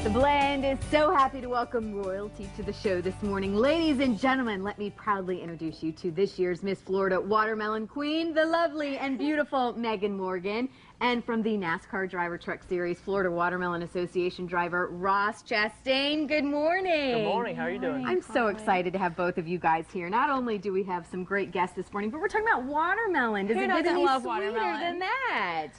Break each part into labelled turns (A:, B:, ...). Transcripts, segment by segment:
A: The Blend is so happy to welcome royalty to the show this morning. Ladies and gentlemen, let me proudly introduce you to this year's Miss Florida Watermelon Queen, the lovely and beautiful Meghan Morgan, and from the NASCAR Driver Truck Series, Florida Watermelon Association driver Ross Chastain. Good morning.
B: Good morning. How are you doing?
A: I'm so excited to have both of you guys here. Not only do we have some great guests this morning, but we're talking about watermelon. Does it get any sweeter than that?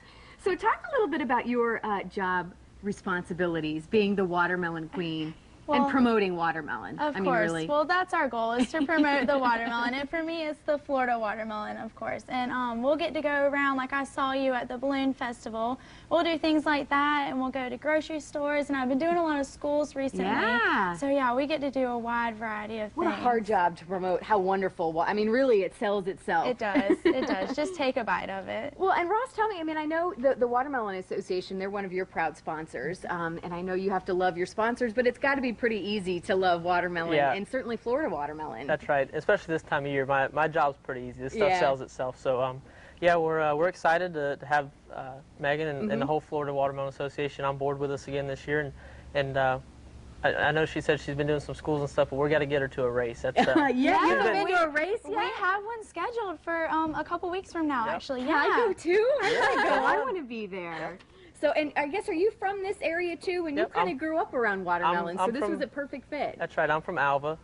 A: So talk a little bit about your job responsibilities, being the watermelon queen and promoting watermelon.
C: Of course. Really. Well, that's our goal, is to promote the watermelon. And for me, it's the Florida watermelon, of course. And we'll get to go around, like I saw you at the Balloon Festival. We'll do things like that, and we'll go to grocery stores. And I've been doing a lot of schools recently. Yeah. So, yeah, we get to do a wide variety of things.
A: What a hard job to promote. How wonderful. I mean, really, it sells itself.
C: It does. It does. Just take a bite of it.
A: Well, and Ross, tell me, I mean, I know the Watermelon Association, they're one of your proud sponsors. And I know you have to love your sponsors, but it's got to be pretty easy to love watermelon, and certainly Florida watermelon.
B: That's right, especially this time of year. My job's pretty easy. This stuff sells itself. So, yeah, we're excited to have Meghan and the whole Florida Watermelon Association on board with us again this year. And I know she said she's been doing some schools and stuff, but we're got to get her to a race. That's,
A: yeah, you haven't been to a race yet?
C: We have one scheduled for a couple weeks from now, actually.
A: Can I go too? I want to be there. So, and I guess, are you from this area too? And you kind of grew up around watermelon, so this was a perfect fit.
B: That's right. I'm from Alva,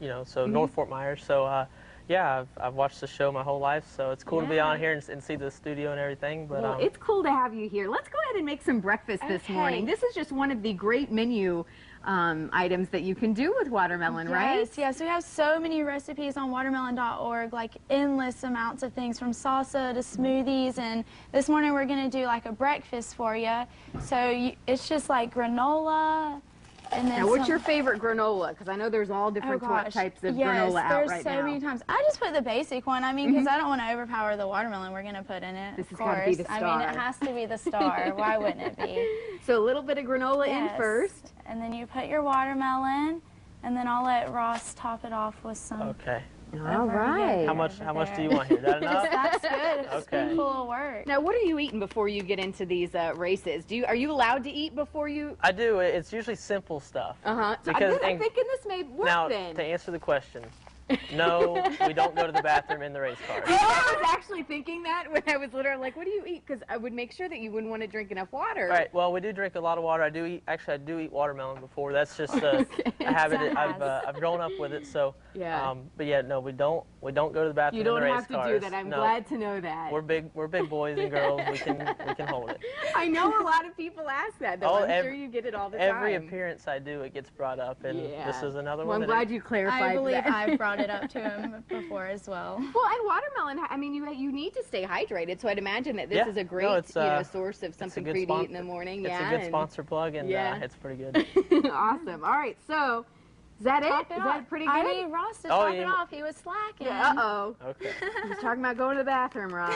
B: you know, so North Fort Myers. So, yeah, I've watched the show my whole life, so it's cool to be on here and see the studio and everything. But
A: well, it's cool to have you here. Let's go ahead and make some breakfast this morning. This is just one of the great menu items that you can do with watermelon, right?
C: Yes, we have so many recipes on watermelon.org, like endless amounts of things from salsa to smoothies, and this morning we're going to do like a breakfast for you. So it's just like granola. And then
A: now, what's your favorite granola? Because I know there's all different types of granola out right now.
C: There's so many times. I just put the basic one. I mean, because I don't want to overpower the watermelon we're going to put in it.
A: This has got to be the star.
C: I mean, it has to be the star. Why wouldn't it be?
A: So a little bit of granola in first.
C: And then you put your watermelon, and then I'll let Ross top it off with some.
B: Okay.
A: All right.
B: How much do you want here? Is that enough?
C: That's good. It's been full of work.
A: Now, what are you eating before you get into these races? Are you allowed to eat before you?
B: I do. It's usually simple stuff.
A: So I'm thinking this may work
B: now,
A: then.
B: To answer the question, no, we don't go to the bathroom in the race car.
A: I was actually thinking that when I was literally like, what do you eat? Because I would make sure that you wouldn't want to drink enough water.
B: Right. Well, we do drink a lot of water. I do eat watermelon before. That's just a habit. I've grown up with it. So but yeah, no, we don't go to the bathroom in the race cars.
A: You don't have to do that. I'm glad to know that.
B: We're big boys and girls. We can hold it.
A: I know a lot of people ask that though. I'm sure you get it all the time.
B: Every appearance I do, it gets brought up, and this is another one.
A: I'm glad you clarified that.
C: I believe I've brought it up to him before as well.
A: Well, and watermelon, I mean, you need to stay hydrated, so I'd imagine that this is a great source of something for you to eat in the morning.
B: It's a good sponsor plug, and it's pretty good.
A: Awesome. All right, so is that it? Is that pretty good?
C: I need Ross to top it off. He was slacking.
A: Okay. He's talking about going to the bathroom, Ross.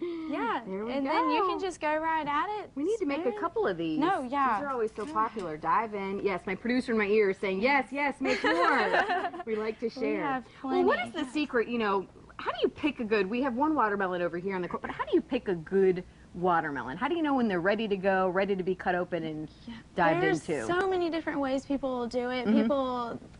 C: And then you can just go right at it.
A: We need to make a couple of these.
C: No,
A: These are always so popular. Dive in. Yes, my producer in my ear is saying, yes, make more. We like to share.
C: We have plenty.
A: Well, what is the secret, how do you pick a good, we have one watermelon over here on the court, but how do you pick a good watermelon? How do you know when they're ready to go, ready to be cut open and dived into?
C: There's so many different ways people will do it.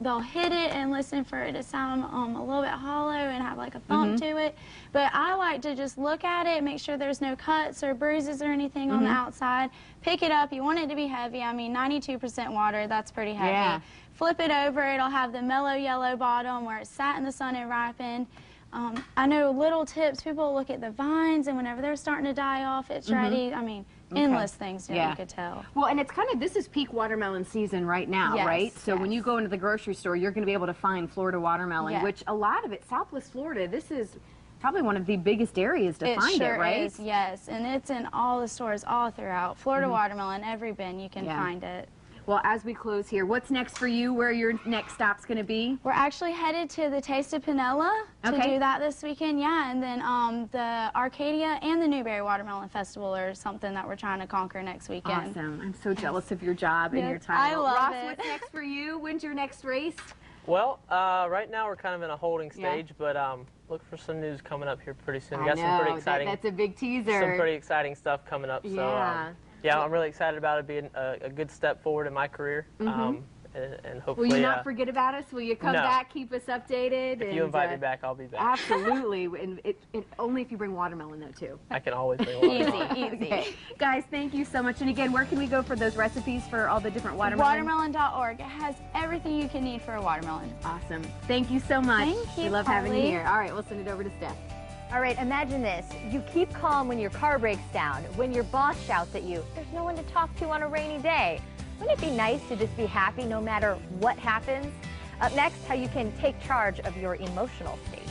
C: They'll hit it and listen for it to sound a little bit hollow and have like a thump to it. But I like to just look at it, make sure there's no cuts or bruises or anything on the outside. Pick it up. You want it to be heavy. I mean, 92% water, that's pretty heavy. Yeah. Flip it over. It'll have the mellow yellow bottom where it sat in the sun and ripened. I know little tips, people look at the vines, and whenever they're starting to die off, it's ready. I mean, endless things you could tell.
A: Well, and it's this is peak watermelon season right now, right? So when you go into the grocery store, you're going to be able to find Florida watermelon, which a lot of it, Southwest Florida, this is probably one of the biggest areas to find it, right?
C: It sure is, yes. And it's in all the stores all throughout. Florida watermelon, every bin you can find it.
A: Well, as we close here, what's next for you? Where your next stop's going to be?
C: We're actually headed to the Taste of Pinella to do that this weekend, and then the Arcadia and the Newberry Watermelon Festival are something that we're trying to conquer next weekend.
A: Awesome. I'm so jealous of your job and your time.
C: I love it.
A: Ross, what's next for you? When's your next race?
B: Well, right now we're kind of in a holding stage, but look for some news coming up here pretty soon. We got some pretty exciting.
A: That's a big teaser.
B: Some pretty exciting stuff coming up. So Yeah, I'm really excited about it being a good step forward in my career. And hopefully,
A: will you not forget about us? Will you come back, keep us updated?
B: If you invite me back, I'll be back.
A: Absolutely. And only if you bring watermelon, though, too.
B: I can always bring watermelon.
A: Easy. Okay. Guys, thank you so much. And again, where can we go for those recipes for all the different watermelons?
C: Watermelon.org. It has everything you can need for a watermelon.
A: Awesome. Thank you so much.
C: Thank you,
A: We love having you here. All right, we'll send it over to Steph.
D: All right, imagine this. You keep calm when your car breaks down, when your boss shouts at you. There's no one to talk to on a rainy day. Wouldn't it be nice to just be happy no matter what happens? Up next, how you can take charge of your emotional state.